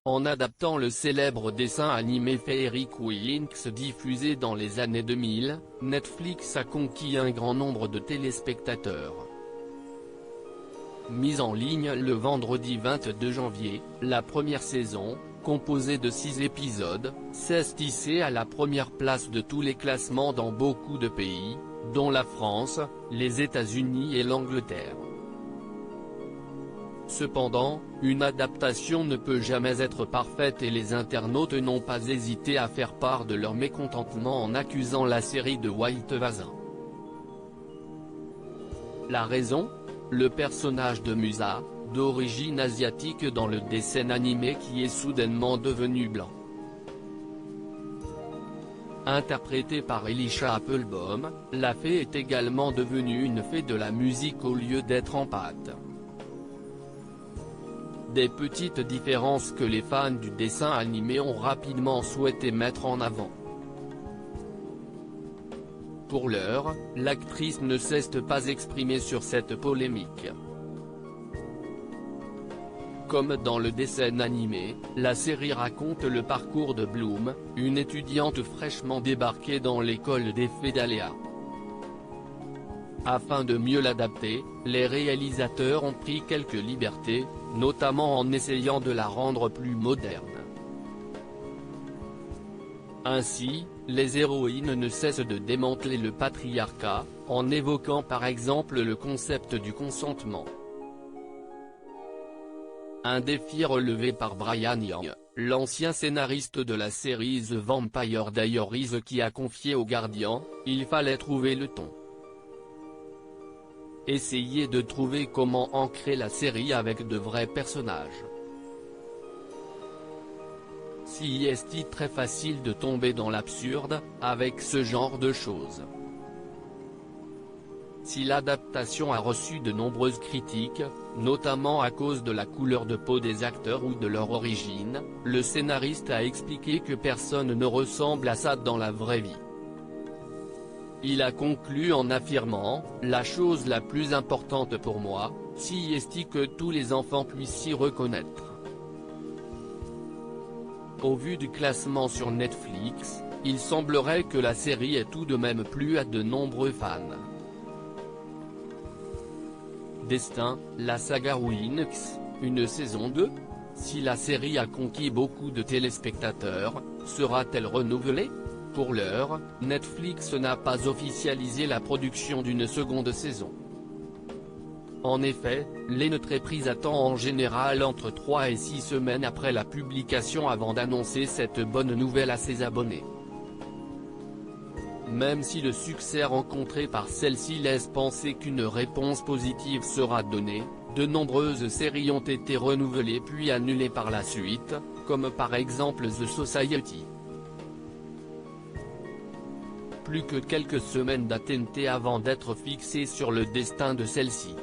En adaptant le célèbre dessin animé Fairy Queens diffusé dans les années 2000, Netflix a conquis un grand nombre de téléspectateurs. Mise en ligne le vendredi 22 janvier, la première saison, composée de 6 épisodes, s'est hissée à la première place de tous les classements dans beaucoup de pays, dont la France, les États-Unis et l'Angleterre. Cependant, une adaptation ne peut jamais être parfaite et les internautes n'ont pas hésité à faire part de leur mécontentement en accusant la série de whitewashing. La raison ? Le personnage de Musa, d'origine asiatique dans le dessin animé qui est soudainement devenu blanc. Interprétée par Elisha Applebaum, la fée est également devenue une fée de la musique au lieu d'être en pâte. Des petites différences que les fans du dessin animé ont rapidement souhaité mettre en avant. Pour l'heure, l'actrice ne cesse de pas exprimer sur cette polémique. Comme dans le dessin animé, la série raconte le parcours de Bloom, une étudiante fraîchement débarquée dans l'école des fées d'Aléa. Afin de mieux l'adapter, les réalisateurs ont pris quelques libertés, notamment en essayant de la rendre plus moderne. Ainsi, les héroïnes ne cessent de démanteler le patriarcat, en évoquant par exemple le concept du consentement. Un défi relevé par Bryan Young, l'ancien scénariste de la série The Vampire Diaries qui a confié au Guardian, il fallait trouver le ton. Essayer de trouver comment ancrer la série avec de vrais personnages. Si est très facile de tomber dans l'absurde, avec ce genre de choses. Si l'adaptation a reçu de nombreuses critiques, notamment à cause de la couleur de peau des acteurs ou de leur origine, le scénariste a expliqué que personne ne ressemble à ça dans la vraie vie. Il a conclu en affirmant « La chose la plus importante pour moi, si est que tous les enfants puissent s'y reconnaître ». Au vu du classement sur Netflix, il semblerait que la série ait tout de même plu à de nombreux fans. Destin, la saga Winx, une saison 2 ? Si la série a conquis beaucoup de téléspectateurs, sera-t-elle renouvelée ? Pour l'heure, Netflix n'a pas officialisé la production d'une seconde saison. En effet, l'entreprise attend en général entre 3 et 6 semaines après la publication avant d'annoncer cette bonne nouvelle à ses abonnés. Même si le succès rencontré par celle-ci laisse penser qu'une réponse positive sera donnée, de nombreuses séries ont été renouvelées puis annulées par la suite, comme par exemple The Society. Plus que quelques semaines d'attente avant d'être fixé sur le destin de celle-ci.